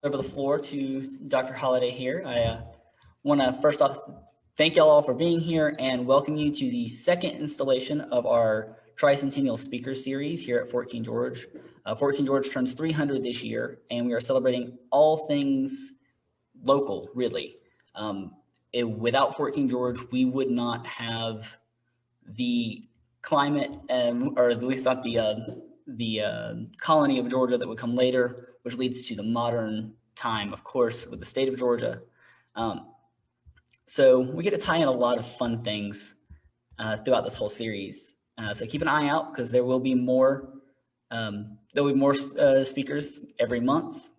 Over the floor to Dr. Holladay here. I want to first off thank y'all all for being here and welcome you to the second installation of our Tricentennial Speaker Series here at Fort King George. Fort King George turns 300 this year, and we are celebrating all things local, really. Without Fort King George, we would not have the climate, or at least not the colony of Georgia that would come later, which leads to the modern time, of course, with the state of Georgia. So we get to tie in a lot of fun things throughout this whole series. So keep an eye out because there will be more. There'll be more speakers every month.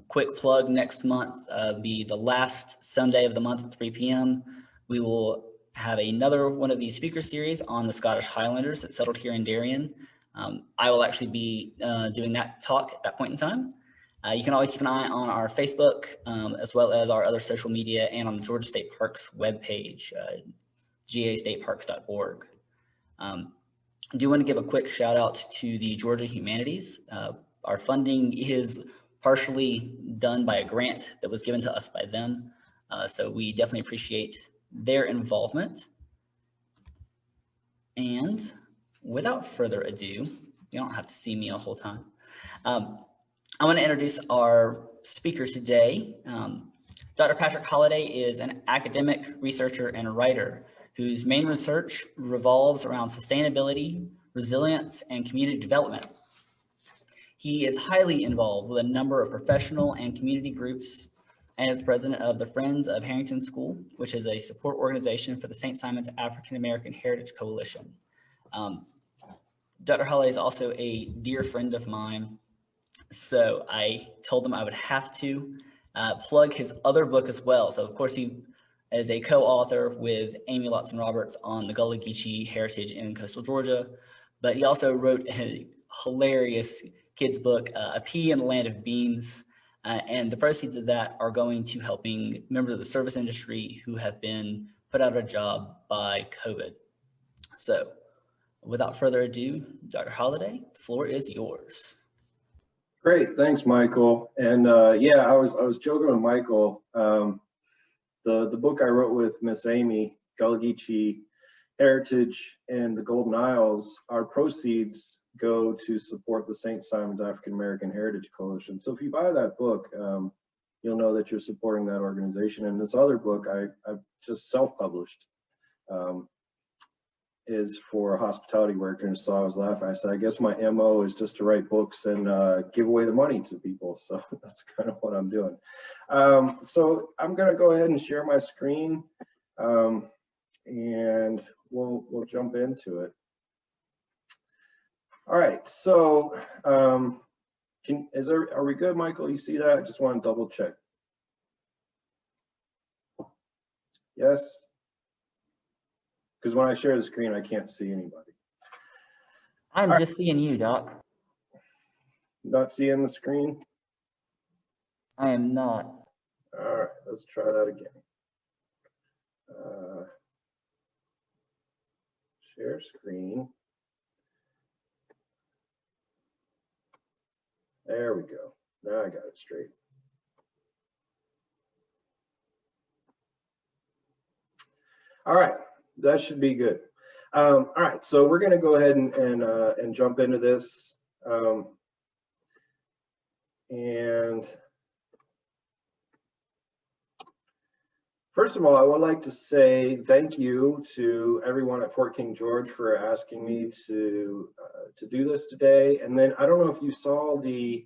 Quick plug: next month be the last Sunday of the month at 3 p.m. We will have another one of these speaker series on the Scottish Highlanders that settled here in Darien. I will actually be doing that talk at that point in time. You can always keep an eye on our Facebook, as well as our other social media, and on the Georgia State Parks webpage, gastateparks.org. I do want to give a quick shout out to the Georgia Humanities. Our funding is partially done by a grant that was given to us by them. So we definitely appreciate their involvement. And without further ado, you don't have to see me a whole time. I want to introduce our speaker today. Dr. Patrick Holladay is an academic, researcher, and a writer whose main research revolves around sustainability, resilience, and community development. He is highly involved with a number of professional and community groups and is president of the Friends of Harrington School, which is a support organization for the St. Simon's African American Heritage Coalition. Dr. Holladay is also a dear friend of mine, so I told him I would have to plug his other book as well. So of course he is a co-author with Amy Lotson Roberts on the Gullah Geechee heritage in coastal Georgia, but he also wrote a hilarious kids book, A Pea in the Land of Beans, and the proceeds of that are going to helping members of the service industry who have been put out of a job by COVID. So without further ado, Dr. Holladay, the floor is yours. Great, thanks, Michael. And yeah, I was joking with Michael. The book I wrote with Miss Amy, Gullah Geechee Heritage and the Golden Isles, our proceeds go to support the St. Simon's African American Heritage Coalition. So if you buy that book, you'll know that you're supporting that organization. And this other book I've just self-published is for hospitality workers. So I was laughing. I said, I guess my MO is just to write books and give away the money to people. So that's kind of what I'm doing. So I'm going to go ahead and share my screen, and we'll jump into it. All right. So are we good, Michael? You see that? I just want to double check. Yes. Because when I share the screen, I can't see anybody. I'm just seeing you, Doc. Not seeing the screen? I am not. All right, let's try that again. Share screen. There we go. Now I got it straight. All right. That should be good. All right, so we're going to go ahead and jump into this. And first of all, I would like to say thank you to everyone at Fort King George for asking me to do this today. And then I don't know if you saw the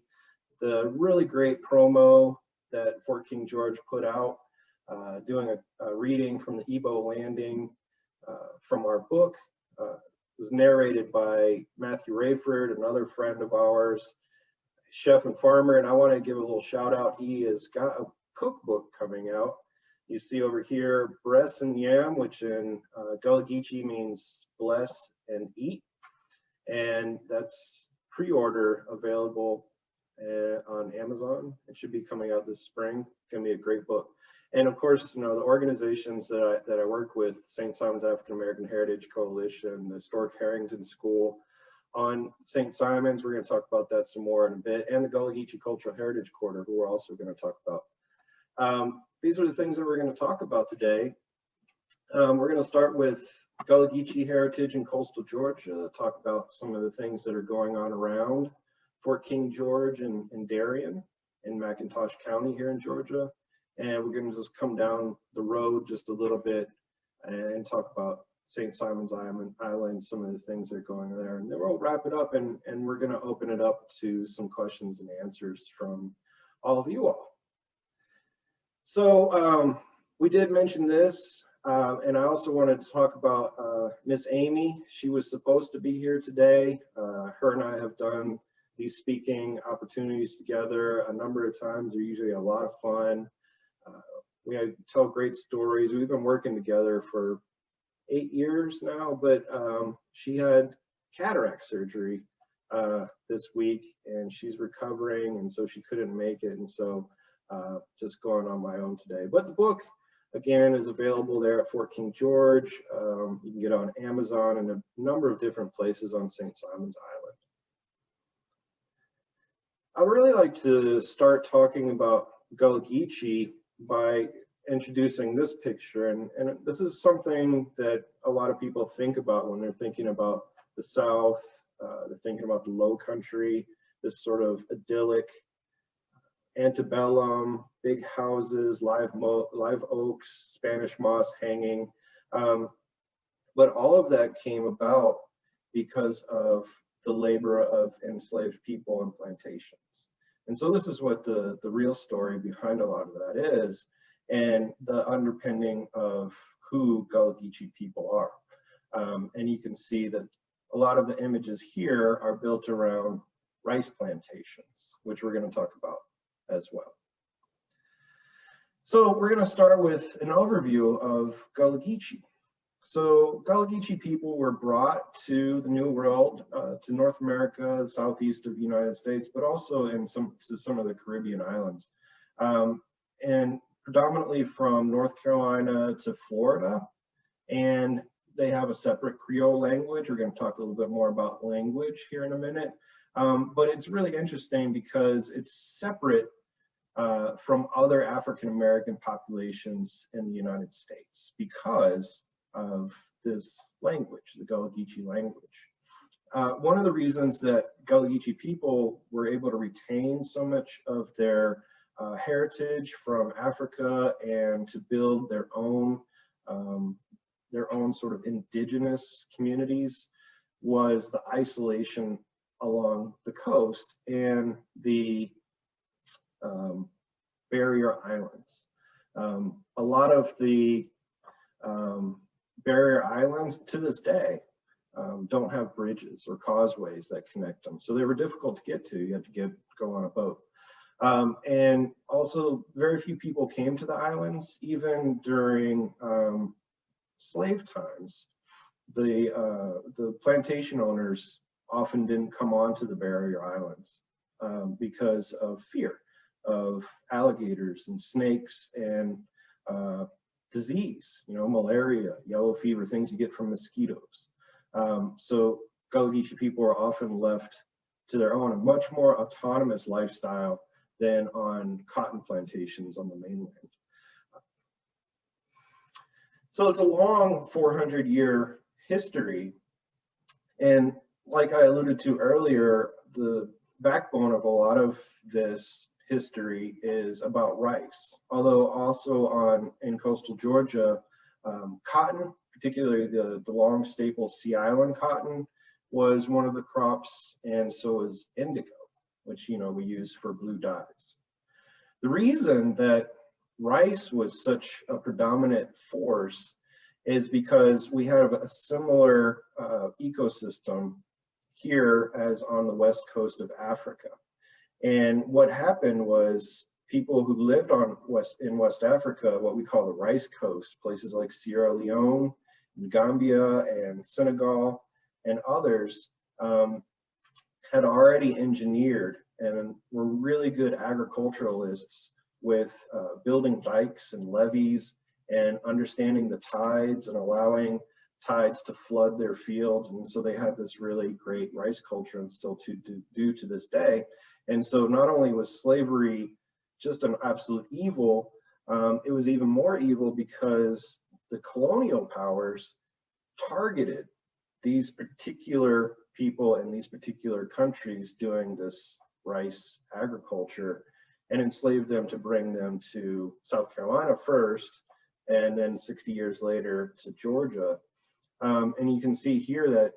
really great promo that Fort King George put out, doing a reading from the Evo Landing. From our book. It was narrated by Matthew Rayford, another friend of ours, chef and farmer, and I want to give a little shout out. He has got a cookbook coming out. You see over here, Bress and Yam, which in Gullah Geechee means bless and eat, and that's pre-order available on Amazon. It should be coming out this spring. It's going to be a great book. And of course, you know, the organizations that I work with, St. Simon's African American Heritage Coalition, the Historic Harrington School, on St. Simon's. We're going to talk about that some more in a bit, and the Gullah Geechee Cultural Heritage Quarter, who we're also going to talk about. These are the things that we're going to talk about today. We're going to start with Gullah Geechee heritage in coastal Georgia, talk about some of the things that are going on around Fort King George and Darien in McIntosh County here in Georgia. And we're going to just come down the road just a little bit and talk about St. Simon's Island, some of the things that are going on there. And then we'll wrap it up, and we're going to open it up to some questions and answers from all of you all. So we did mention this, and I also wanted to talk about Miss Amy. She was supposed to be here today. Her and I have done these speaking opportunities together a number of times. They're usually a lot of fun. We tell great stories. We've been working together for 8 years now, but she had cataract surgery this week, and she's recovering, and so she couldn't make it, and so just going on my own today. But the book, again, is available there at Fort King George. You can get it on Amazon and a number of different places on St. Simon's Island. I really like to start talking about Gullah Geechee by introducing this picture, and this is something that a lot of people think about when they're thinking about the South. They're thinking about the Low Country, this sort of idyllic antebellum, big houses, live oaks, Spanish moss hanging. But all of that came about because of the labor of enslaved people and plantations. And so this is what the real story behind a lot of that is, and the underpinning of who Gullah Geechee people are. And you can see that a lot of the images here are built around rice plantations, which we're going to talk about as well. So we're going to start with an overview of Gullah Geechee. So Gullah Geechee people were brought to the New World, to North America, the southeast of the United States, but also to some of the Caribbean islands, and predominantly from North Carolina to Florida. And they have a separate Creole language. We're going to talk a little bit more about language here in a minute. But it's really interesting because it's separate from other African American populations in the United States because of this language, the Gullah Geechee language. One of the reasons that Gullah Geechee people were able to retain so much of their heritage from Africa and to build their own sort of indigenous communities was the isolation along the coast and the barrier islands. A lot of the barrier islands to this day don't have bridges or causeways that connect them. So they were difficult to get to. You had to go on a boat. And also very few people came to the islands, even during slave times. The plantation owners often didn't come onto the barrier islands because of fear of alligators and snakes and disease, malaria, yellow fever, things you get from mosquitoes. So Gullah Geechee people are often left to their own, a much more autonomous lifestyle than on cotton plantations on the mainland. So it's a long 400-year history. And like I alluded to earlier, the backbone of a lot of this history is about rice, although also in coastal Georgia, cotton, particularly the long staple Sea Island cotton, was one of the crops, and so is indigo, which we use for blue dyes. The reason that rice was such a predominant force is because we have a similar ecosystem here as on the west coast of Africa. And what happened was people who lived in West Africa, what we call the rice coast, places like Sierra Leone, and Gambia, and Senegal, and others, had already engineered and were really good agriculturalists with building dikes and levees and understanding the tides and allowing tides to flood their fields, and so they had this really great rice culture, and still do to this day. And so not only was slavery just an absolute evil, it was even more evil because the colonial powers targeted these particular people in these particular countries doing this rice agriculture and enslaved them to bring them to South Carolina first, and then 60 years later to Georgia. And you can see here that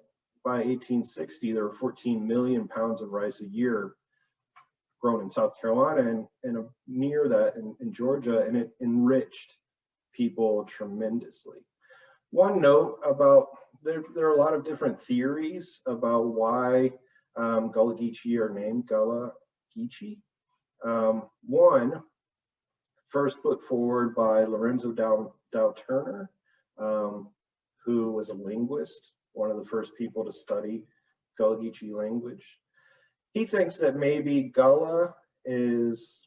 by 1860, there were 14 million pounds of rice a year grown in South Carolina, and near that in Georgia, and it enriched people tremendously. One note about, there are a lot of different theories about why Gullah Geechee are named Gullah Geechee. One, first put forward by Lorenzo Dow Turner, who was a linguist, one of the first people to study Gullah Geechee language. He thinks that maybe Gullah is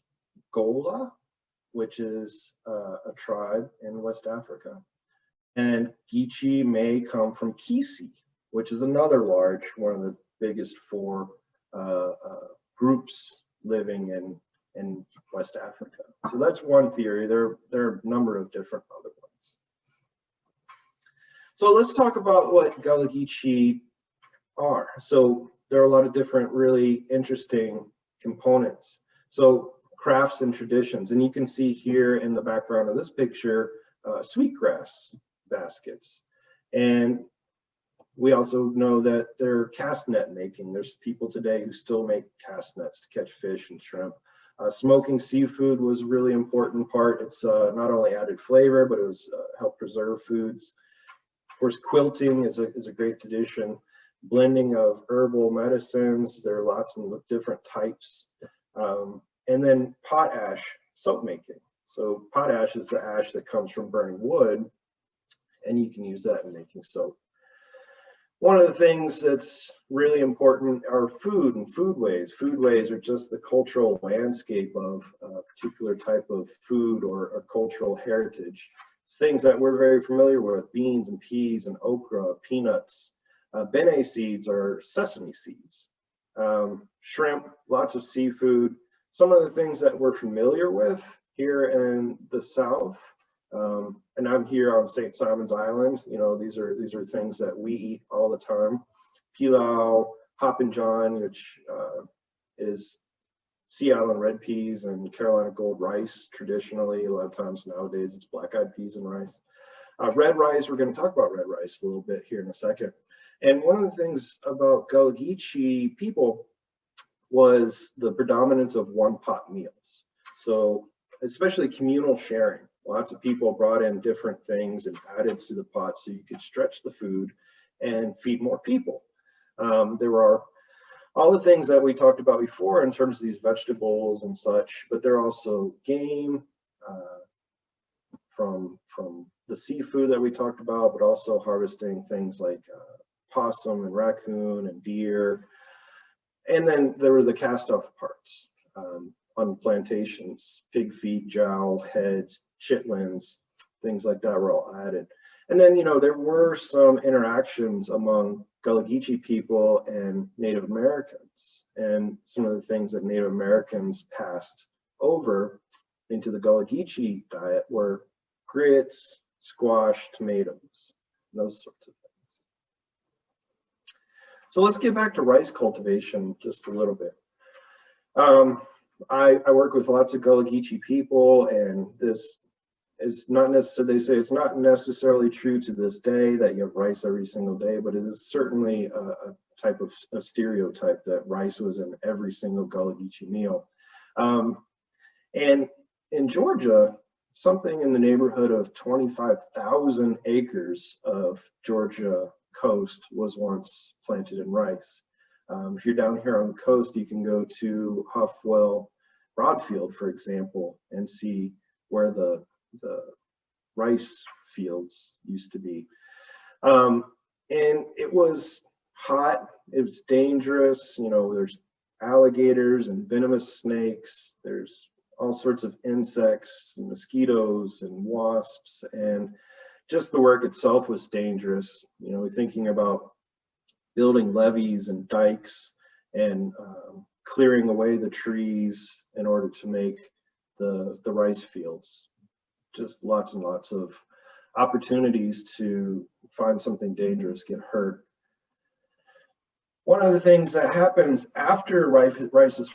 Gola, which is a tribe in West Africa. And Geechee may come from Kisi, which is another large, one of the biggest four groups living in West Africa. So that's one theory. There are a number of different other ones. So let's talk about what Gullah Geechee are. So there are a lot of different really interesting components. So crafts and traditions, and you can see here in the background of this picture, sweetgrass baskets. And we also know that they're cast net making. There's people today who still make cast nets to catch fish and shrimp. Smoking seafood was a really important part. It's not only added flavor, but it was helped preserve foods. Of course, quilting is a great tradition. Blending of herbal medicines. There are lots of different types. And then potash soap making. So potash is the ash that comes from burning wood, and you can use that in making soap. One of the things that's really important are food and foodways. Foodways are just the cultural landscape of a particular type of food or cultural heritage. It's things that we're very familiar with: beans and peas and okra, peanuts. Bene seeds are sesame seeds. Shrimp, lots of seafood. Some of the things that we're familiar with here in the South, and I'm here on St. Simon's Island. You know, these are things that we eat all the time. Pilau, Hoppin' John, which is Sea Island red peas and Carolina gold rice. Traditionally, a lot of times nowadays it's black-eyed peas and rice. Red rice, we're going to talk about red rice a little bit here in a second. And one of the things about Gullah Geechee people was the predominance of one-pot meals. So especially communal sharing. Lots of people brought in different things and added to the pot so you could stretch the food and feed more people. There were all the things that we talked about before in terms of these vegetables and such, but there are also game from the seafood that we talked about, but also harvesting things like possum and raccoon and deer. And then there were the cast-off parts on plantations: pig feet, jowl, heads, chitlins, things like that were all added. And then, you know, there were some interactions among Gullah Geechee people and Native Americans. And some of the things that Native Americans passed over into the Gullah Geechee diet were grits, squash, tomatoes, those sorts of things. So let's get back to rice cultivation just a little bit. I work with lots of Gullah Geechee people, and this is not necessarily, they say it's not necessarily true to this day that you have rice every single day, but it is certainly a type of a stereotype that rice was in every single Gullah Geechee meal. And in Georgia, something in the neighborhood of 25,000 acres of Georgia coast was once planted in rice. If you're down here on the coast, you can go to Huffwell Broadfield, for example, and see where the rice fields used to be. And it was hot, it was dangerous. You know, there's alligators and venomous snakes, there's all sorts of insects, and mosquitoes and wasps. And, just the work itself was dangerous. You know, thinking about building levees and dikes and clearing away the trees in order to make the rice fields. Just lots and lots of opportunities to find something dangerous, get hurt. One of the things that happens after rice is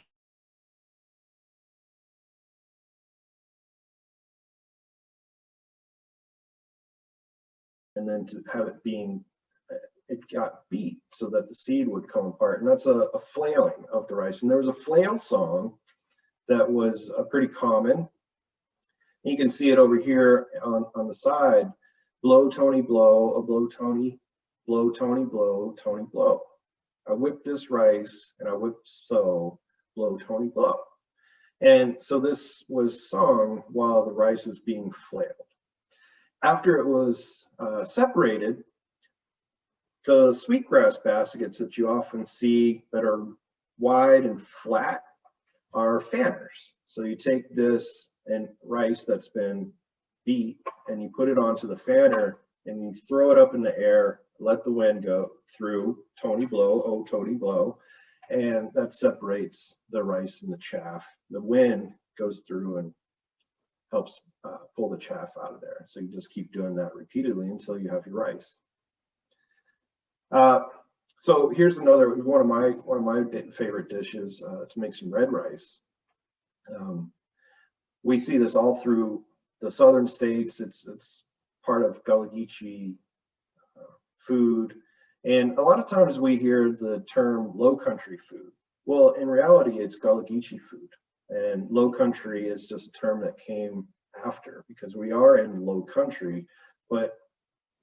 and then to have it being, it got beat so that the seed would come apart, and that's a flailing of the rice. And there was a flail song that was pretty common. You can see it over here on the side. Blow, Tony, blow, a blow, Tony, blow, Tony, blow, Tony, blow. I whipped this rice and I whipped so, blow, Tony, blow. And so this was sung while the rice was being flailed. After it was separated, the sweetgrass baskets that you often see that are wide and flat are fanners. So you take this and rice that's been beat and you put it onto the fanner and you throw it up in the air, let the wind go through, Tony blow, oh Tony blow, and that separates the rice and the chaff. The wind goes through and helps pull the chaff out of there. So you just keep doing that repeatedly until you have your rice. So here's another one of my favorite dishes to make some red rice. We see this all through the southern states. It's part of Gullah Geechee food, and a lot of times we hear the term low country food. Well, in reality, it's Gullah Geechee food, and low country is just a term that came after because we are in low country, but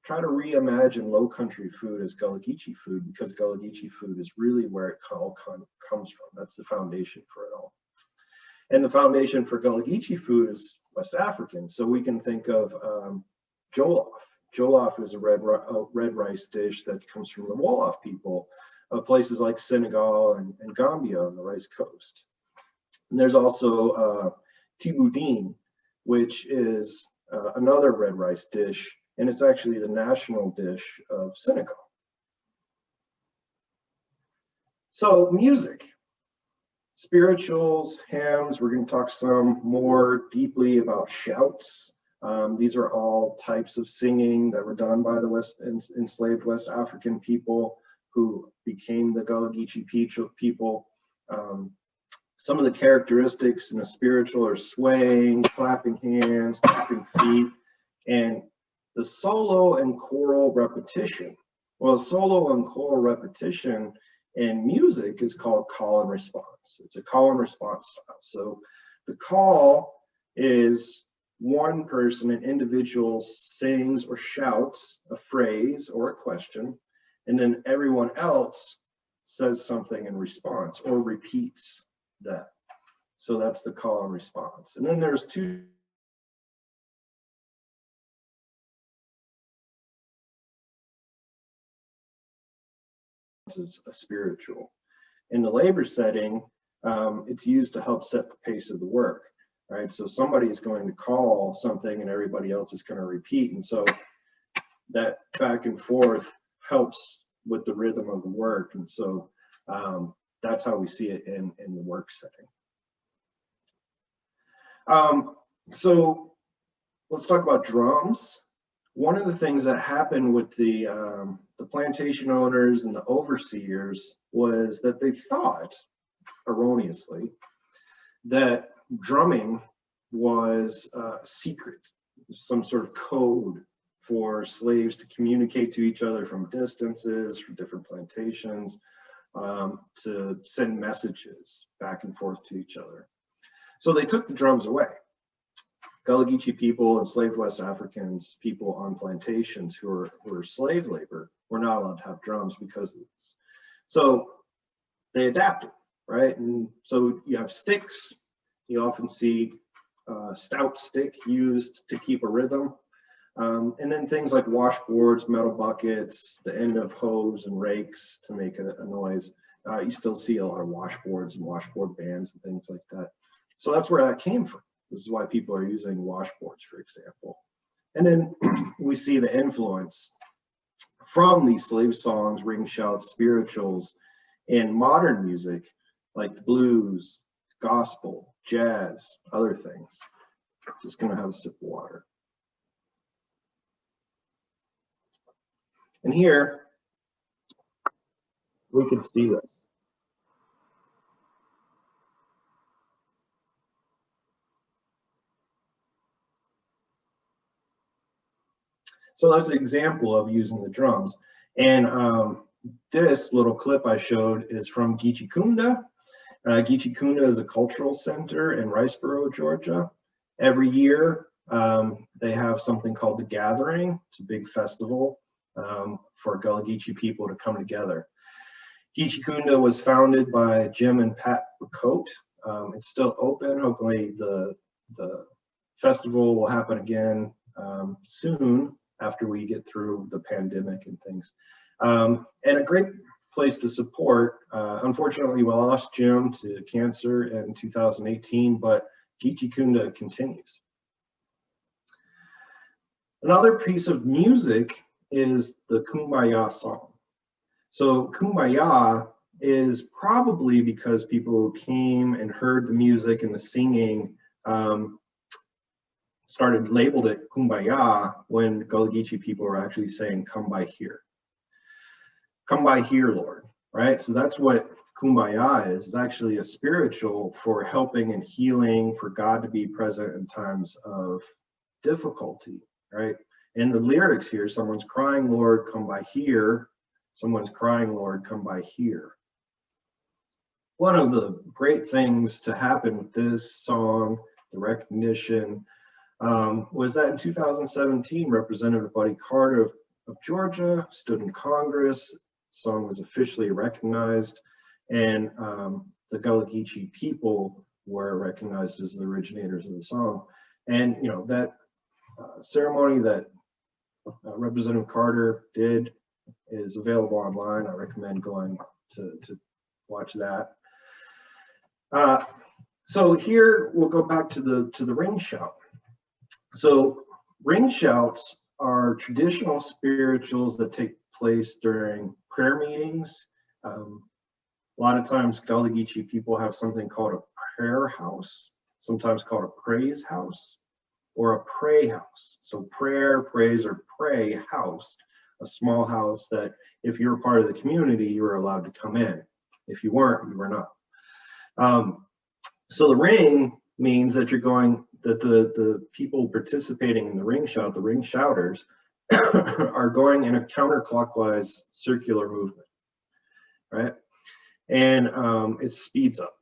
try to reimagine low country food as Gullah Geechee food, because Gullah Geechee food is really where it all comes from. That's the foundation for it all. And the foundation for Gullah Geechee food is West African. So we can think of jollof. Jollof is a red rice dish that comes from the Wolof people of places like Senegal and Gambia on the Rice Coast. And there's also tiboudin, which is another red rice dish, and it's actually the national dish of Senegal. So music, spirituals, hymns, we're going to talk some more deeply about shouts. These are all types of singing that were done by the enslaved West African people who became the Gullah Geechee people. Some of the characteristics in a spiritual are swaying, clapping hands, tapping feet, and the solo and choral repetition. Well, solo and choral repetition in music is called call and response. It's a call and response style. So the call is one person, an individual, sings or shouts a phrase or a question, and then everyone else says something in response or repeats that. So that's the call and response. And then there's two is a spiritual. In the labor setting, it's used to help set the pace of the work, right? So somebody is going to call something and everybody else is going to repeat. And so that back and forth helps with the rhythm of the work. And so that's how we see it in the work setting. So let's talk about drums. One of the things that happened with the plantation owners and the overseers was that they thought, erroneously, that drumming was secret, some sort of code for slaves to communicate to each other from distances, from different plantations, to send messages back and forth to each other. So they took the drums away. Gullah Geechee people, enslaved West Africans, people on plantations who were slave labor, were not allowed to have drums because of this. So they adapted, right? And so you have sticks. You often see a stout stick used to keep a rhythm. And then things like washboards, metal buckets, the end of hose and rakes to make a noise. You still see a lot of washboards and washboard bands and things like that. So that's where that came from. This is why people are using washboards, for example. And then we see the influence from these slave songs, ring shouts, spirituals, in modern music like blues, gospel, jazz, other things. Just gonna have a sip of water. And here we can see this. So that's an example of using the drums. And this little clip I showed is from Geechee. Geechee is a cultural center in Riceboro, Georgia. Every year, they have something called the Gathering. It's a big festival for Gullah Geechee people to come together. Geechee was founded by Jim and Pat Bacote. It's still open. Hopefully the festival will happen again soon after we get through the pandemic and things. And a great place to support. Unfortunately, we lost Jim to cancer in 2018, but Geechee continues. Another piece of music is the Kumbaya song. So Kumbaya is probably because people who came and heard the music and the singing labeled it Kumbaya when Gullah Geechee people were actually saying, "Come by here. Come by here, Lord," right? So that's what Kumbaya is. It's actually a spiritual for helping and healing, for God to be present in times of difficulty, right? In the lyrics here, someone's crying, "Lord, come by here." Someone's crying, "Lord, come by here." One of the great things to happen with this song, the recognition, was that in 2017, Representative Buddy Carter of Georgia stood in Congress. The song was officially recognized, and the Gullah Geechee people were recognized as the originators of the song. And you know, that ceremony that Representative Carter did is available online. I recommend going to watch that. So here we'll go back to the ring shout. So ring shouts are traditional spirituals that take place during prayer meetings. A lot of times Gullah Geechee people have something called a prayer house, sometimes called a praise house or a pray house. So prayer, praise, or pray house, a small house that if you're part of the community, you were allowed to come in. If you weren't, you were not. So the ring means that you're going, that the people participating in the ring shout, the ring shouters, are going in a counterclockwise circular movement, right? And it speeds up.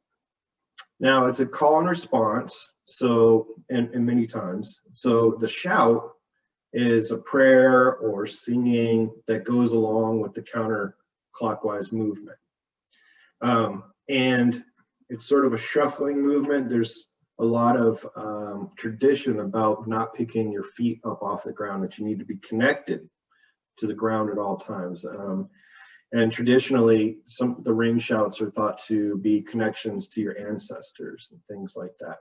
Now it's a call and response, so, and many times, so the shout is a prayer or singing that goes along with the counterclockwise movement. And it's sort of a shuffling movement. There's a lot of tradition about not picking your feet up off the ground, that you need to be connected to the ground at all times. And traditionally, the ring shouts are thought to be connections to your ancestors and things like that.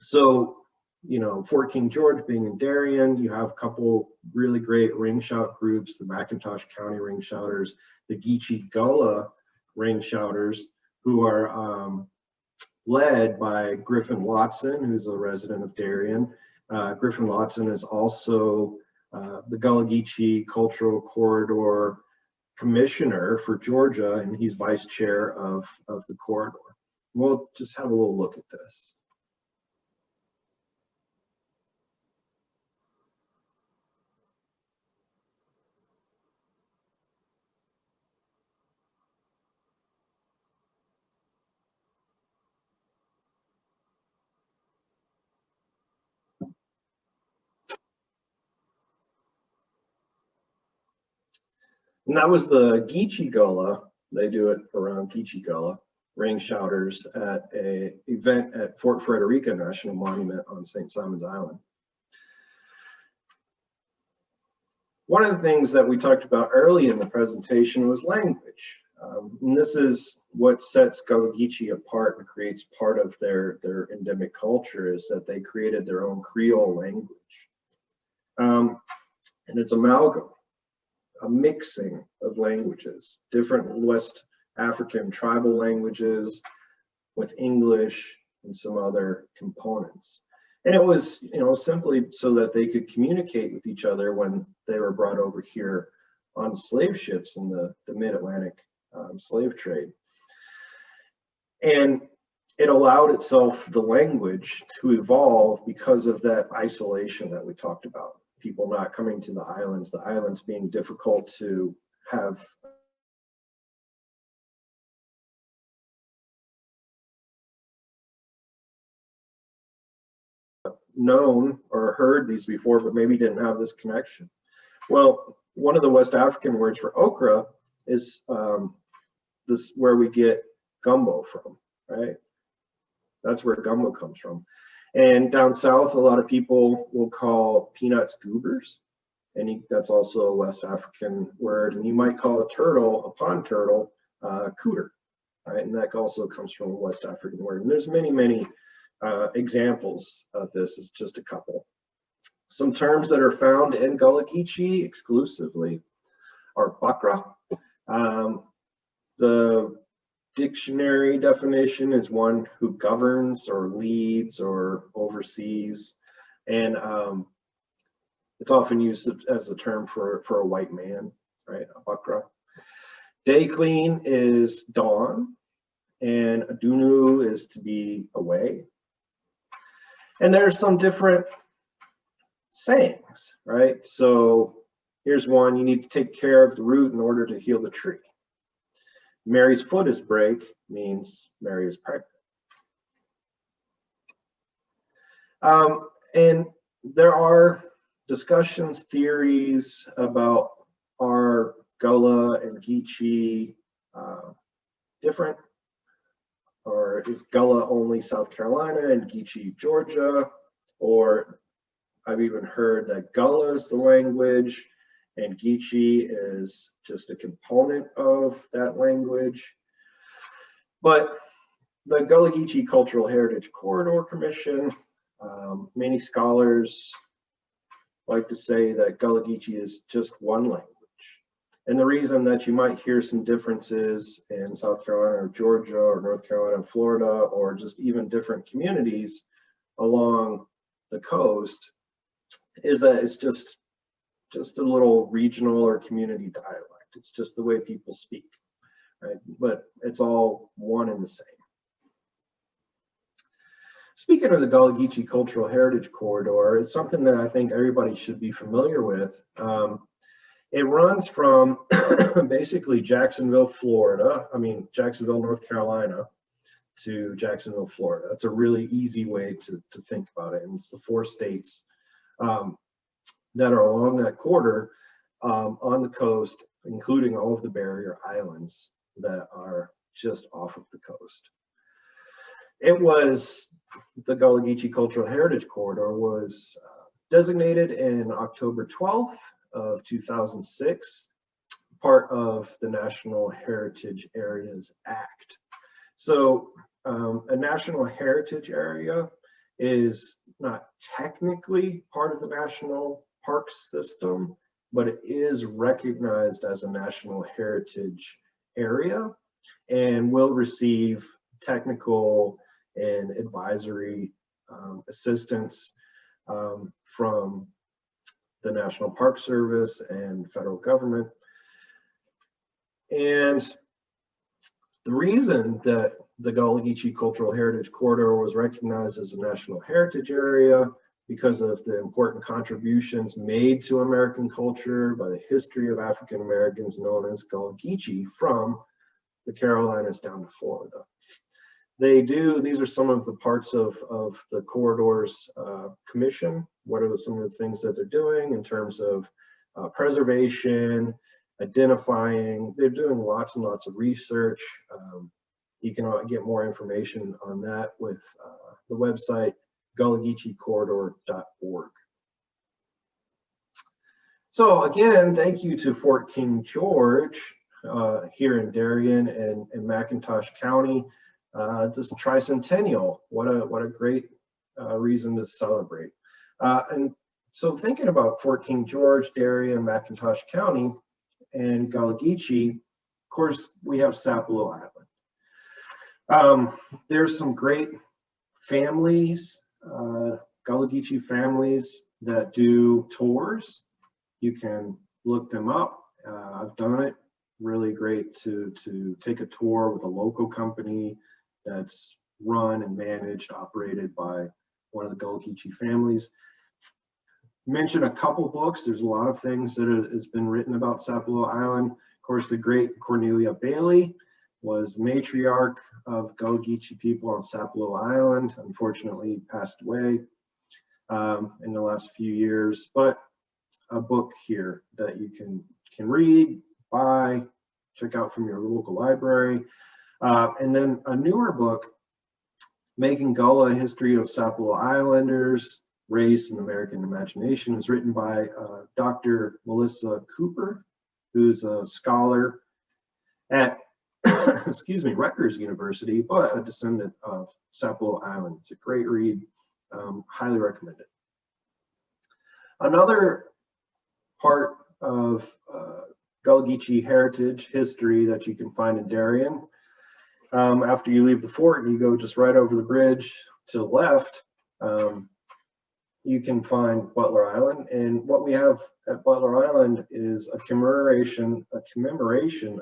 So, you know, Fort King George being in Darien, you have a couple really great ring shout groups, the McIntosh County ring shouters, the Geechee Gullah ring shouters, who are led by Griffin Watson, who's a resident of Darien. Griffin Watson is also the Gullah Geechee Cultural Corridor Commissioner for Georgia, and he's vice chair of the corridor. We'll just have a little look at this. And that was the Geechee Gullah. They do it around Geechee Gullah, ring shouters at an event at Fort Frederica National Monument on St. Simon's Island. One of the things that we talked about early in the presentation was language. And this is what sets Gullah Geechee apart and creates part of their endemic culture, is that they created their own Creole language. And it's amalgam, a mixing of languages, different West African tribal languages with English and some other components. And it was, simply so that they could communicate with each other when they were brought over here on slave ships in the mid-Atlantic slave trade. And it allowed itself, the language, to evolve because of that isolation that we talked about. People not coming to the islands being difficult to have known or heard these before, but maybe didn't have this connection. Well, one of the West African words for okra is this where we get gumbo from, right? That's where gumbo comes from. And down south, a lot of people will call peanuts goobers, and that's also a West African word. And you might call a turtle, a pond turtle, cooter, right? And that also comes from a West African word. And there's many, many examples of this. Is just a couple. Some terms that are found in Gullah Geechee exclusively are bakra. The dictionary definition is one who governs or leads or oversees, and it's often used as a term for a white man, right? A bakra. Day clean is dawn, and adunu is to be away. And there's some different sayings, right? So here's one: you need to take care of the root in order to heal the tree. Mary's foot is break means Mary is pregnant. And there are discussions, theories about are Gullah and Geechee different, or is Gullah only South Carolina and Geechee Georgia? Or I've even heard that Gullah is the language and Geechee is just a component of that language. But the Gullah Geechee Cultural Heritage Corridor Commission, many scholars like to say that Gullah Geechee is just one language. And the reason that you might hear some differences in South Carolina or Georgia or North Carolina and Florida, or just even different communities along the coast, is that it's just a little regional or community dialect. It's just the way people speak, right? But it's all one and the same. Speaking of the Gullah Geechee Cultural Heritage Corridor, it's something that I think everybody should be familiar with. It runs from basically Jacksonville, North Carolina to Jacksonville, Florida. That's a really easy way to think about it. And it's the 4 states that are along that corridor on the coast, including all of the barrier islands that are just off of the coast. It was, the Gullah Geechee Cultural Heritage Corridor was designated in October 12th of 2006, part of the National Heritage Areas Act. So a National Heritage Area is not technically part of the National Park System, but it is recognized as a National Heritage Area and will receive technical and advisory assistance from the National Park Service and federal government. And the reason that the Gullah Geechee Cultural Heritage Corridor was recognized as a National Heritage Area because of the important contributions made to American culture by the history of African Americans known as Gullah Geechee from the Carolinas down to Florida. These are some of the parts of the corridor's commission. What are some of the things that they're doing in terms of preservation, identifying? They're doing lots and lots of research. You can get more information on that with the website gullahgeecheecorridor.org. So again, thank you to Fort King George here in Darien and McIntosh County. This tricentennial, what a great reason to celebrate. And so thinking about Fort King George, Darien, McIntosh County, and Gullah Geechee, of course, we have Sapolo Island. There's some great families, Gullah Geechee families that do tours. You can look them up. I've done it. Really great to take a tour with a local company that's run and managed, operated by one of the Gullah Geechee families. Mention a couple books. There's a lot of things that has been written about Sapolo Island. Of course, the great Cornelia Bailey was the matriarch of Gullah Geechee people on Sapolo Island. Unfortunately, passed away in the last few years. But a book here that you can read, buy, check out from your local library. And then a newer book, Making Gullah: A History of Sapolo Islanders, Race and American Imagination, is written by Dr. Melissa Cooper, who's a scholar at excuse me, Rutgers University, but a descendant of Sapolo Island. It's a great read, highly recommend it. Another part of Gullah Geechee heritage history that you can find in Darien, after you leave the fort and you go just right over the bridge to the left, you can find Butler Island. And what we have at Butler Island is a commemoration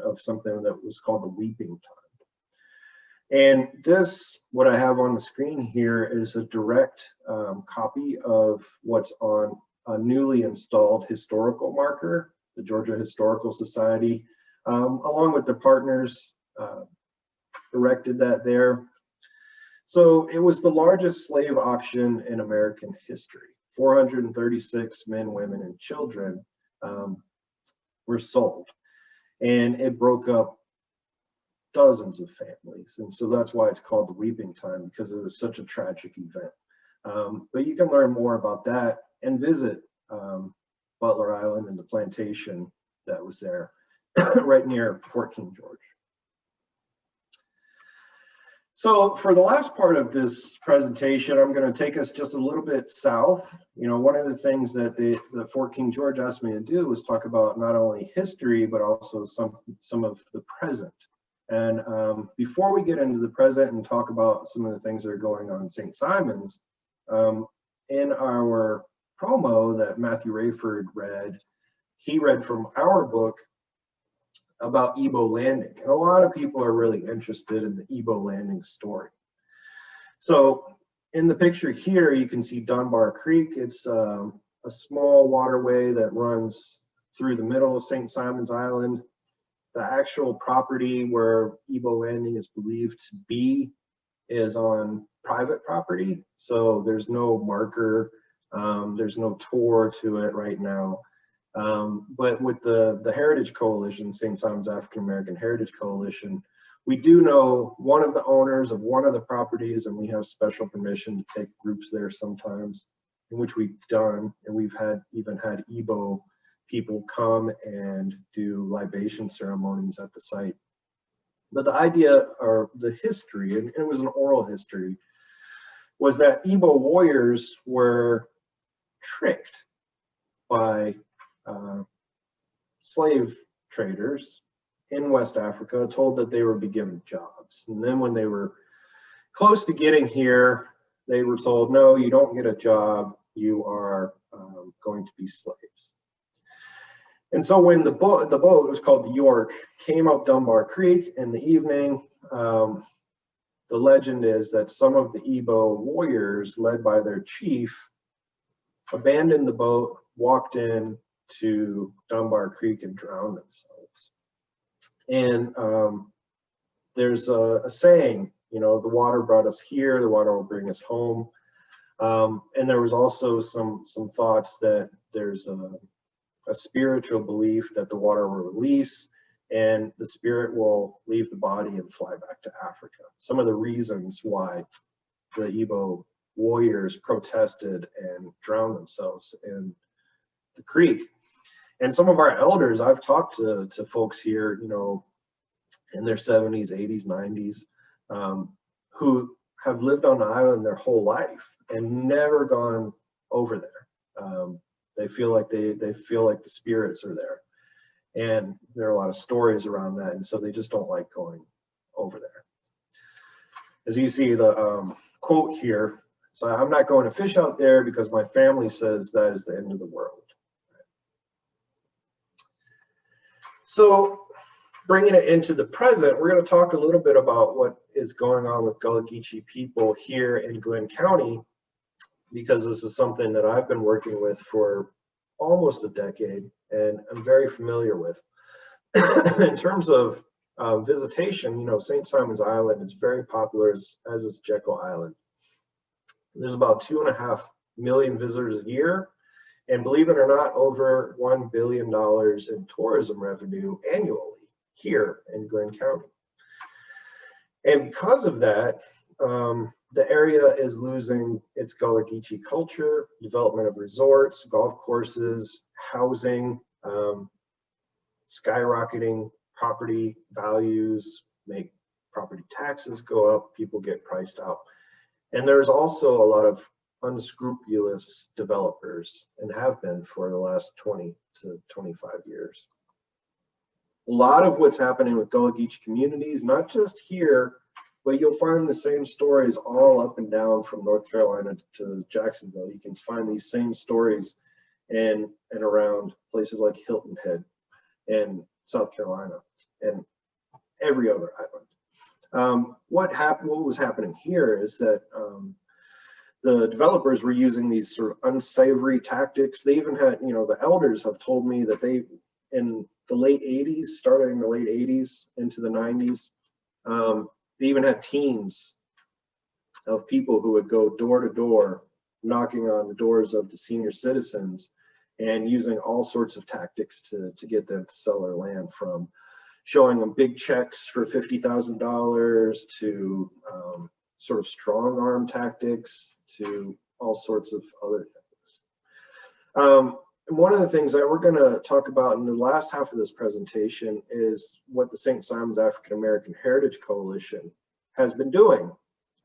of something that was called the Weeping Time. And this, what I have on the screen here, is a direct copy of what's on a newly installed historical marker. The Georgia Historical Society, along with the partners, erected that there. So it was the largest slave auction in American history. 436 men, women, and children were sold. And it broke up dozens of families. And so that's why it's called the Weeping Time, because it was such a tragic event. But you can learn more about that and visit Butler Island and the plantation that was there right near Fort King George. So for the last part of this presentation, I'm going to take us just a little bit south. You know, one of the things that the Fort King George asked me to do was talk about not only history, but also some of the present. And before we get into the present and talk about some of the things that are going on in St. Simons, in our promo that Matthew Rayford read, he read from our book about Evo Landing. And a lot of people are really interested in the Evo Landing story. So in the picture here, you can see Dunbar Creek. It's a small waterway that runs through the middle of St. Simons Island. The actual property where Evo Landing is believed to be is on private property. So there's no marker, there's no tour to it right now. But with the Heritage Coalition, St. Simons African American Heritage Coalition, we do know one of the owners of one of the properties, and we have special permission to take groups there sometimes, in which we've done, and we've even had Igbo people come and do libation ceremonies at the site. But the idea, or the history, and it was an oral history, was that Igbo warriors were tricked by slave traders in West Africa, told that they would be given jobs. And then when they were close to getting here, they were told, no, you don't get a job, you are going to be slaves. And so when the boat, it was called the York, came up Dunbar Creek in the evening, the legend is that some of the Igbo warriors, led by their chief, abandoned the boat, walked in to Dunbar Creek and drowned themselves. And there's a saying, you know, the water brought us here, the water will bring us home. And there was also some thoughts that there's a spiritual belief that the water will release and the spirit will leave the body and fly back to Africa. Some of the reasons why the Igbo warriors protested and drowned themselves in the creek. And some of our elders, I've talked to folks here, you know, in their 70s, 80s, 90s, who have lived on the island their whole life and never gone over there. They feel like they feel like the spirits are there, and there are a lot of stories around that, and so they just don't like going over there. As you see the quote here, so I'm not going to fish out there because my family says that is the end of the world. So bringing it into the present, we're going to talk a little bit about what is going on with Gullah Geechee people here in Glynn County, because this is something that I've been working with for almost a decade and I'm very familiar with. In terms of visitation, you know, St. Simon's Island is very popular, as is Jekyll Island. There's about 2.5 million visitors a year, and believe it or not, over $1 billion in tourism revenue annually here in Glynn County. And because of that, the area is losing its Gullah Geechee culture, development of resorts, golf courses, housing, skyrocketing property values, make property taxes go up, people get priced out. And there's also a lot of unscrupulous developers, and have been for the last 20 to 25 years. A lot of what's happening with Gullah Geechee communities, not just here, but you'll find the same stories all up and down from North Carolina to Jacksonville. You can find these same stories in and around places like Hilton Head and South Carolina and every other island. What was happening here is that the developers were using these sort of unsavory tactics. They even had, you know, the elders have told me that they, in the late 80s, starting in the late 80s into the 90s, they even had teams of people who would go door to door, knocking on the doors of the senior citizens and using all sorts of tactics to get them to sell their land, from showing them big checks for $50,000 to sort of strong arm tactics to all sorts of other things. And one of the things that we're going to talk about in the last half of this presentation is what the St. Simon's African American Heritage Coalition has been doing.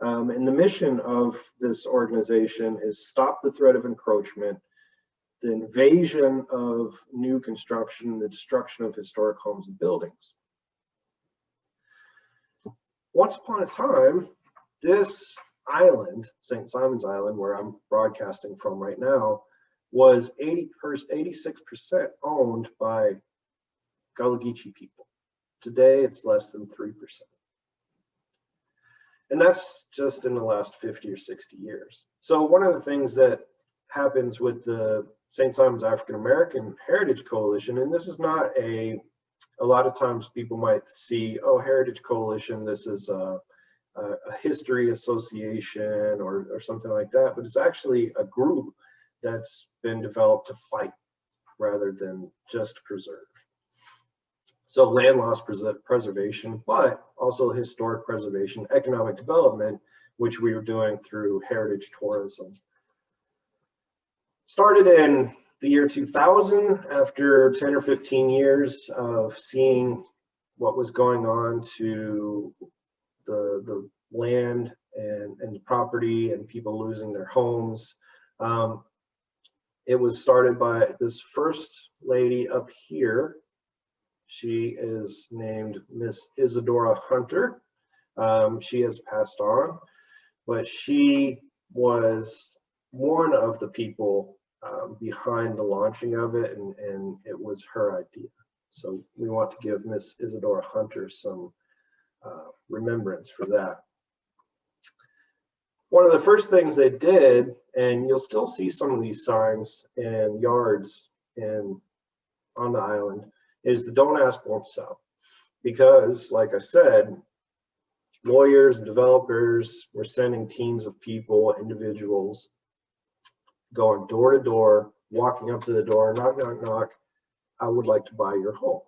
And the mission of this organization is stop the threat of encroachment, the invasion of new construction, the destruction of historic homes and buildings. Once upon a time, this island, St. Simon's Island, where I'm broadcasting from right now, was 86% owned by Gullah Geechee people. Today, it's less than 3%. And that's just in the last 50 or 60 years. So one of the things that happens with the St. Simon's African American Heritage Coalition, and this is not a lot of times people might see, oh, Heritage Coalition, this is a history association or something like that, but it's actually a group that's been developed to fight rather than just preserve. So land loss preservation, but also historic preservation, economic development, which we were doing through heritage tourism. Started in the year 2000, after 10 or 15 years of seeing what was going on to the land and the property and people losing their homes. It was started by this first lady up here. She is named Miss Isadora Hunter. She has passed on, but she was one of the people behind the launching of it, and it was her idea. So we want to give Miss Isadora Hunter some remembrance for that. One of the first things they did, and you'll still see some of these signs and yards on the island, is the don't ask, won't sell. Because, like I said, lawyers and developers were sending teams of people, individuals, going door to door, walking up to the door, knock, knock, knock, I would like to buy your home.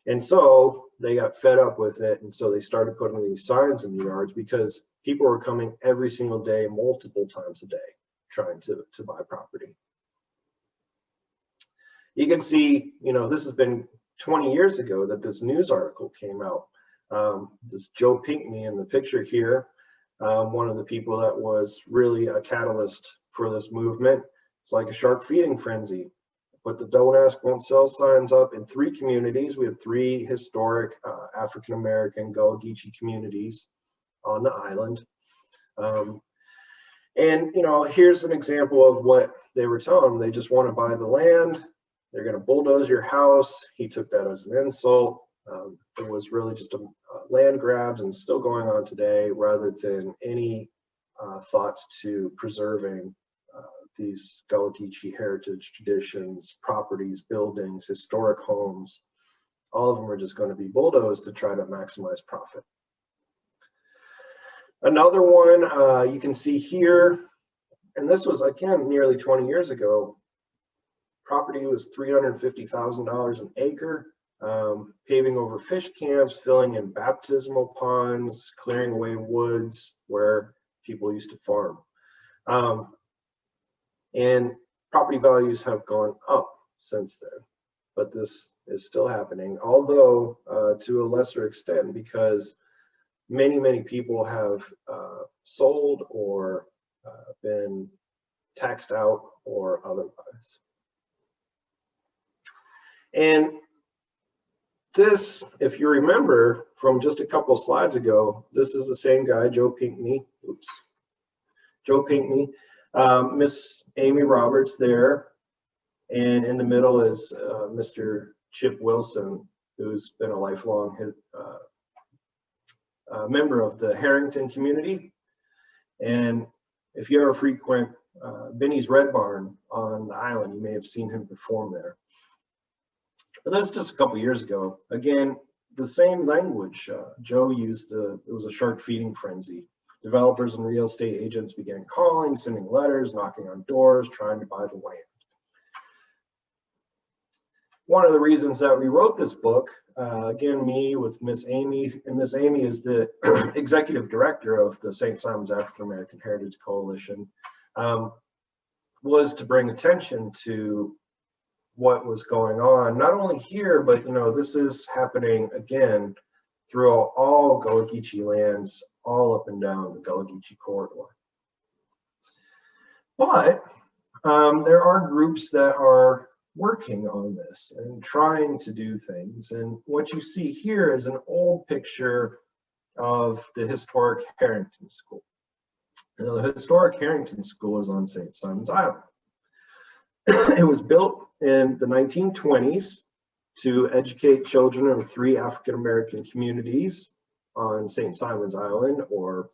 And so they got fed up with it, and so they started putting these signs in the yards, because people were coming every single day, multiple times a day, trying to buy property. You can see, this has been 20 years ago that this news article came out. This Joe Pinkney in the picture here, one of the people that was really a catalyst for this movement. It's like a shark feeding frenzy. Put the don't ask, won't sell signs up in 3 communities. We have 3 historic African-American Gullah Geechee communities on the island. And here's an example of what they were telling them. They just want to buy the land. They're going to bulldoze your house. He took that as an insult. It was really just a land grabs, and still going on today, rather than any thoughts to preserving these Gullah Geechee heritage traditions, properties, buildings, historic homes. All of them are just going to be bulldozed to try to maximize profit. Another one you can see here, and this was again nearly 20 years ago. Property was $350,000 an acre, paving over fish camps, filling in baptismal ponds, clearing away woods where people used to farm. And property values have gone up since then, but this is still happening, although to a lesser extent, because many people have sold or been taxed out or otherwise. And this, if you remember from just a couple slides ago, this is the same guy, Joe Pinkney. Oops. Joe Pinkney, Miss Amy Roberts there, and in the middle is Mr. Chip Wilson, who's been a lifelong member of the Harrington community. And if you ever frequent Benny's Red Barn on the island, you may have seen him perform there. But that's just a couple years ago. Again, the same language. Joe used it was a shark feeding frenzy. Developers and real estate agents began calling, sending letters, knocking on doors, trying to buy the land. One of the reasons that we wrote this book, again, me with Miss Amy, and Miss Amy is the executive director of the St. Simon's African American Heritage Coalition, was to bring attention to what was going on, not only here, but this is happening again throughout all Gullah Geechee lands, all up and down the Gullah Geechee corridor. But there are groups that are working on this and trying to do things. And what you see here is an old picture of the historic Harrington School. Now, the historic Harrington School is on St. Simon's Island. It was built in the 1920s to educate children of 3 African-American communities on St. Simon's Island, or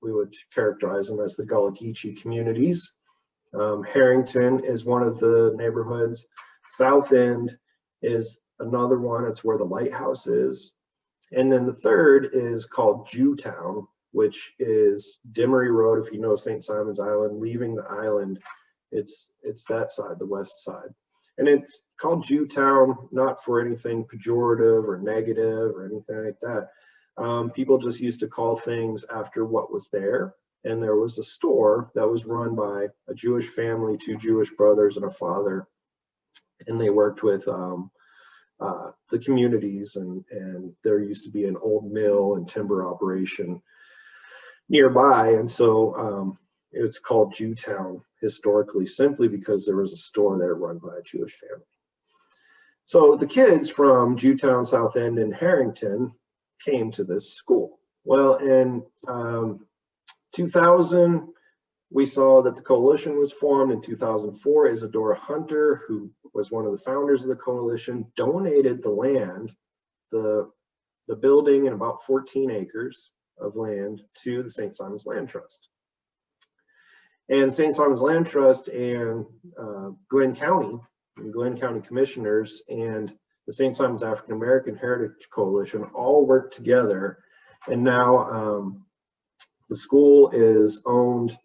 we would characterize them as the Gullah Geechee communities. Harrington is one of the neighborhoods. South End is another one. It's where the lighthouse is. And then the third is called Jewtown, which is Demery Road. If you know St. Simon's Island, leaving the island, it's that side, the west side. And it's called Jewtown, not for anything pejorative or negative or anything like that. People just used to call things after what was there. And there was a store that was run by a Jewish family, 2 Jewish brothers and a father. And they worked with the communities, and there used to be an old mill and timber operation nearby. And so it's called Jewtown historically, simply because there was a store there run by a Jewish family. So the kids from Jewtown, South End, and Harrington came to this school. Well, in 2000, we saw that the coalition was formed. In 2004, Isadora Hunter, who was one of the founders of the coalition, donated the land, the building and about 14 acres of land, to the St. Simon's Land Trust. And St. Simon's Land Trust and Glenn County commissioners and the St. Simon's African American Heritage Coalition all worked together. And now the school is owned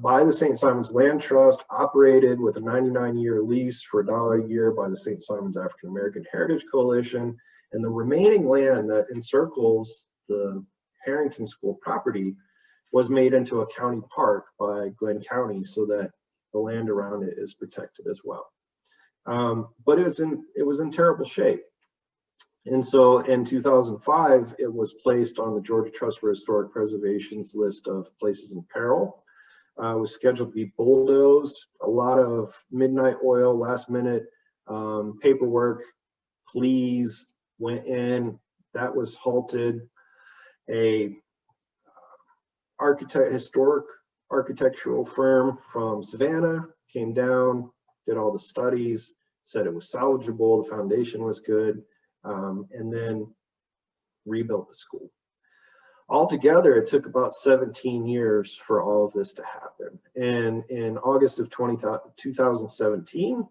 by the St. Simon's Land Trust, operated with a 99-year lease for $1 a year by the St. Simon's African American Heritage Coalition. And the remaining land that encircles the Harrington School property was made into a county park by Glenn County, so that the land around it is protected as well. But it was in terrible shape. And so in 2005, it was placed on the Georgia Trust for Historic Preservation's list of places in peril. It was scheduled to be bulldozed. A lot of midnight oil, last minute paperwork, pleas went in. That was halted. A historic architectural firm from Savannah came down, did all the studies, said it was salvageable, the foundation was good, and then rebuilt the school. Altogether, it took about 17 years for all of this to happen. And in August of 2017,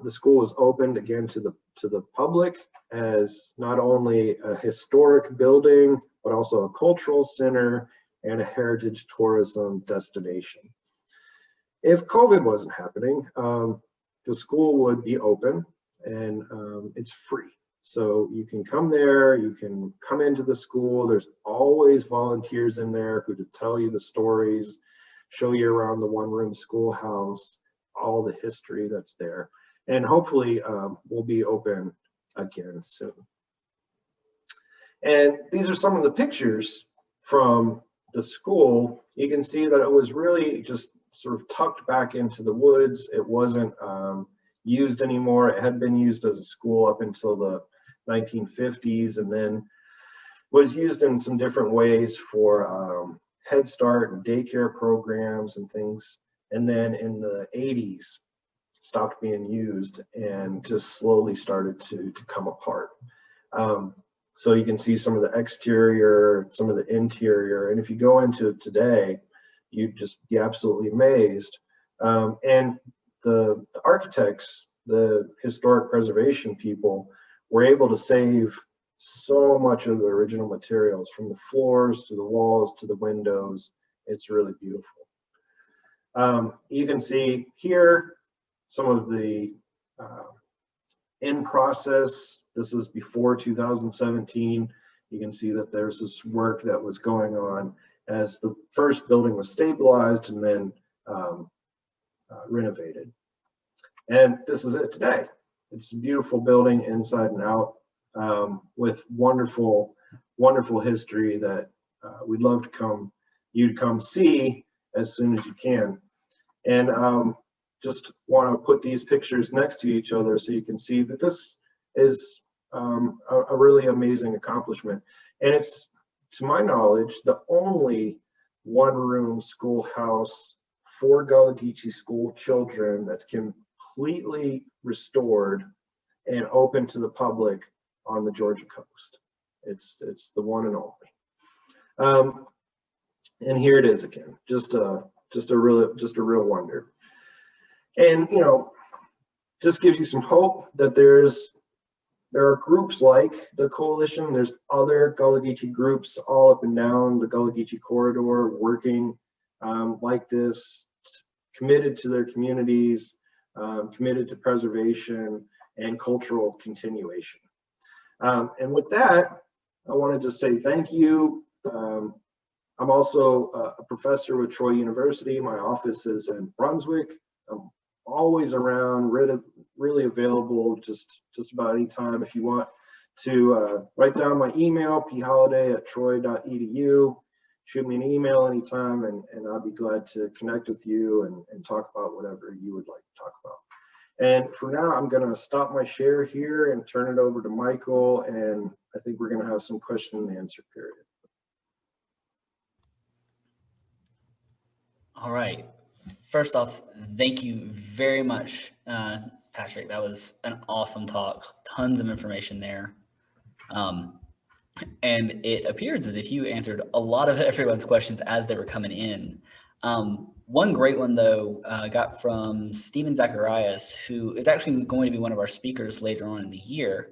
the school was opened again to the public as not only a historic building, but also a cultural center and a heritage tourism destination. If COVID wasn't happening, the school would be open, and it's free. So you can come there, you can come into the school. There's always volunteers in there who to tell you the stories, show you around the one-room schoolhouse, all the history that's there. And hopefully we'll be open again soon. And these are some of the pictures from the school. You can see that it was really just sort of tucked back into the woods. It wasn't used anymore. It had been used as a school up until the 1950s, and then was used in some different ways for Head Start and daycare programs and things. And then in the 80s, stopped being used and just slowly started to come apart. So you can see some of the exterior, some of the interior, and if you go into it today, you'd just be absolutely amazed. And the architects, the historic preservation people, were able to save so much of the original materials, from the floors to the walls to the windows. It's really beautiful. You can see here some of the in process. This is before 2017. You can see that there's this work that was going on as the first building was stabilized and then renovated. And this is it today. It's a beautiful building inside and out, with wonderful, wonderful history that we'd love to you to come see as soon as you can. And just want to put these pictures next to each other so you can see that this is a really amazing accomplishment. And it's, to my knowledge, the only one-room schoolhouse for Gullah Geechee school children that's completely restored and open to the public on the Georgia coast. It's the one and only. And here it is again, just a real wonder. And just gives you some hope that there are groups like the coalition. There's other Gullah Geechee groups all up and down the Gullah Geechee corridor working like this, committed to their communities, committed to preservation and cultural continuation. And with that, I wanted to say thank you. I'm also a professor with Troy University. My office is in Brunswick. I'm always around, really available just about any time. If you want to write down my email, pholladay@troy.edu, shoot me an email anytime, and I'll be glad to connect with you and talk about whatever you would like to talk about. And for now, I'm going to stop my share here and turn it over to Michael, and I think we're going to have some question and answer period. All right. First off, thank you very much, Patrick. That was an awesome talk. Tons of information there. And it appears as if you answered a lot of everyone's questions as they were coming in. One great one, though, got from Stephen Zacharias, who is actually going to be one of our speakers later on in the year.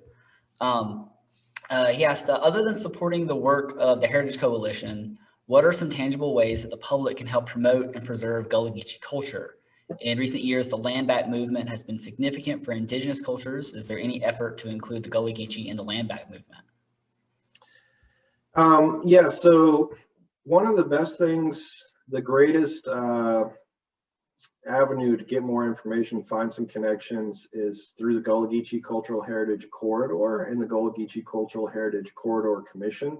He asked, other than supporting the work of the Heritage Coalition, what are some tangible ways that the public can help promote and preserve Gullah Geechee culture? In recent years, the land back movement has been significant for indigenous cultures. Is there any effort to include the Gullah Geechee in the land back movement? Yeah, so one of the best things, the greatest avenue to get more information, find some connections, is through the Gullah Geechee Cultural Heritage Corridor and the Gullah Geechee Cultural Heritage Corridor Commission.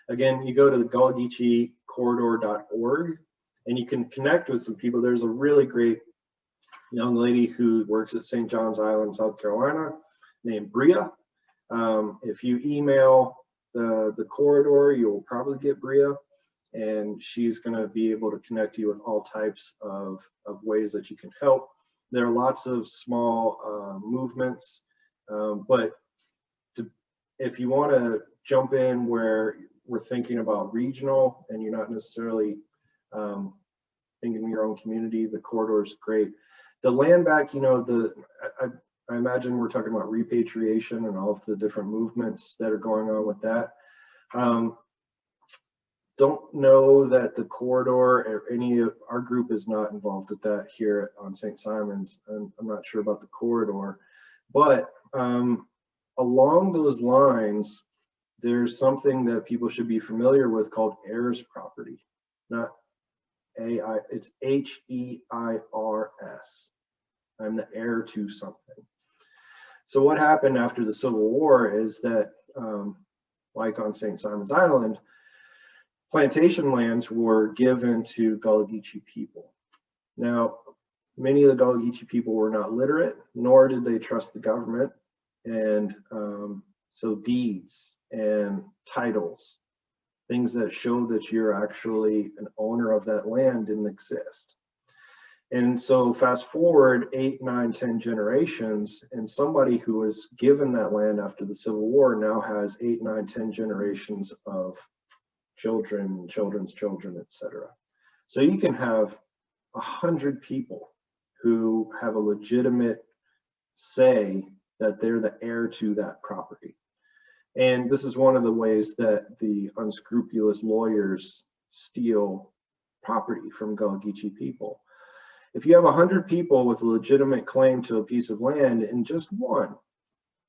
Again, you go to the gullahgeecheecorridor.org and you can connect with some people. There's a really great young lady who works at St. John's Island, South Carolina, named Bria. If you email the corridor, you'll probably get Bria, and she's going to be able to connect you with all types of ways that you can help. There are lots of small movements, but if you want to jump in where we're thinking about regional and you're not necessarily thinking of your own community, the corridor is great. The land back, you know, I imagine we're talking about repatriation and all of the different movements that are going on with that. Don't know that the corridor or any of our group is not involved with that here on St. Simon's, and I'm not sure about the corridor, but along those lines, there's something that people should be familiar with called heirs property, not AI, it's H-E-I-R-S. I'm the heir to something. So what happened after the Civil War is that, like on St. Simon's Island, plantation lands were given to Gullah Geechee people. Now, many of the Gullah Geechee people were not literate, nor did they trust the government. And so deeds and titles, things that show that you're actually an owner of that land, didn't exist. And so fast forward 8, 9, 10 generations, and somebody who was given that land after the Civil War now has 8, 9, 10 generations of children, children's children, etc. So you can have 100 people who have a legitimate say that they're the heir to that property. And this is one of the ways that the unscrupulous lawyers steal property from Gullah Geechee people. If you have 100 people with a legitimate claim to a piece of land and just one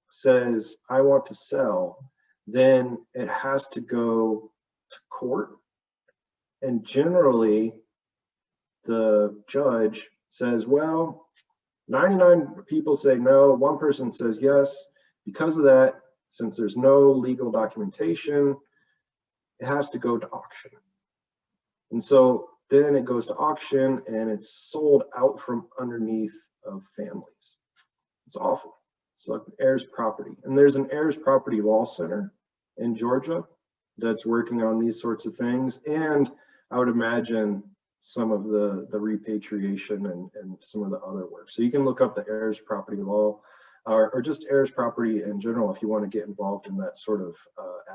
says, I want to sell, then it has to go to court. And generally, the judge says, well, 99 people say no, one person says yes. Because of that, since there's no legal documentation, it has to go to auction. And so then it goes to auction and it's sold out from underneath of families. It's awful. It's like heirs property. And there's an heirs property law center in Georgia that's working on these sorts of things. And I would imagine some of the repatriation and some of the other work. So you can look up the heirs property law or just heirs property in general if you want to get involved in that sort of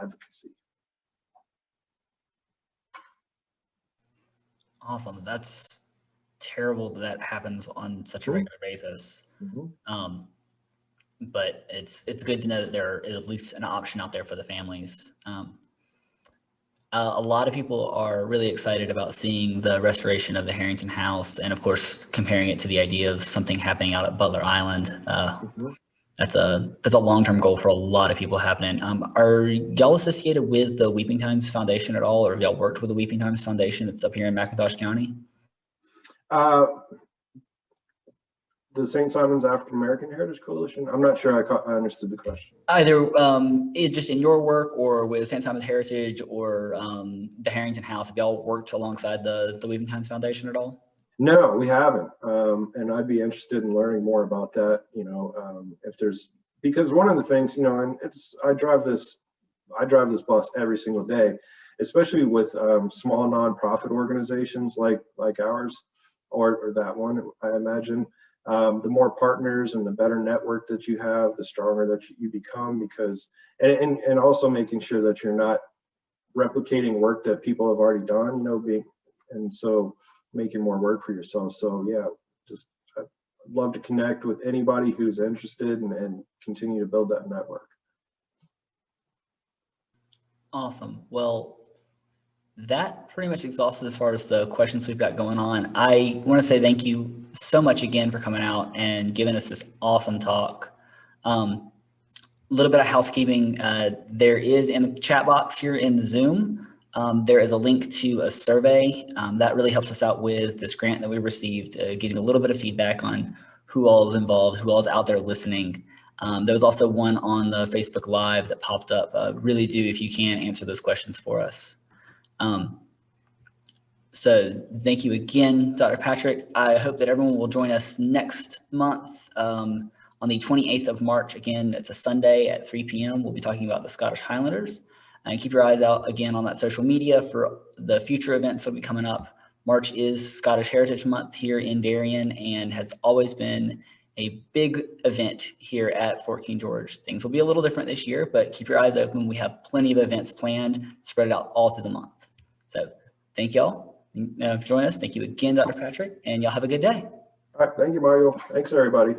advocacy. Awesome. That's terrible that happens on such a regular basis. But it's good to know that there is at least an option out there for the families. A lot of people are really excited about seeing the restoration of the Harrington House, and of course, comparing it to the idea of something happening out at Butler Island. That's a long-term goal for a lot of people happening. Are y'all associated with the Weeping Times Foundation at all, or have y'all worked with the Weeping Times Foundation that's up here in McIntosh County? The St. Simon's African American Heritage Coalition? I'm not sure I understood the question. Either just in your work or with St. Simon's Heritage or the Harrington House, have y'all worked alongside the Weeping Times Foundation at all? No, we haven't. And I'd be interested in learning more about that, you know, if there's, because one of the things, you know, and I drive this bus every single day, especially with small nonprofit organizations like ours or that one, I imagine. The more partners and the better network that you have, the stronger that you become, because, and also making sure that you're not replicating work that people have already done, you know, and so making more work for yourself. So yeah, just I'd love to connect with anybody who's interested and continue to build that network. Awesome. Well, that pretty much exhausts as far as the questions we've got going on. I want to say thank you so much again for coming out and giving us this awesome talk. A little bit of housekeeping. There is in the chat box here in the Zoom there is a link to a survey that really helps us out with this grant that we received, getting a little bit of feedback on who all is involved, who all is out there listening. There was also one on the Facebook Live that popped up. Really do, if you can, answer those questions for us. So thank you again, Dr. Patrick. I hope that everyone will join us next month on the 28th of March. Again, it's a Sunday at 3 p.m. We'll be talking about the Scottish Highlanders. And keep your eyes out again on that social media for the future events that will be coming up. March is Scottish Heritage Month here in Darien and has always been a big event here at Fort King George. Things will be a little different this year, but keep your eyes open. We have plenty of events planned, spread it out all through the month. So thank y'all for joining us. Thank you again, Dr. Patrick, and y'all have a good day. All right, thank you, Mario. Thanks, everybody.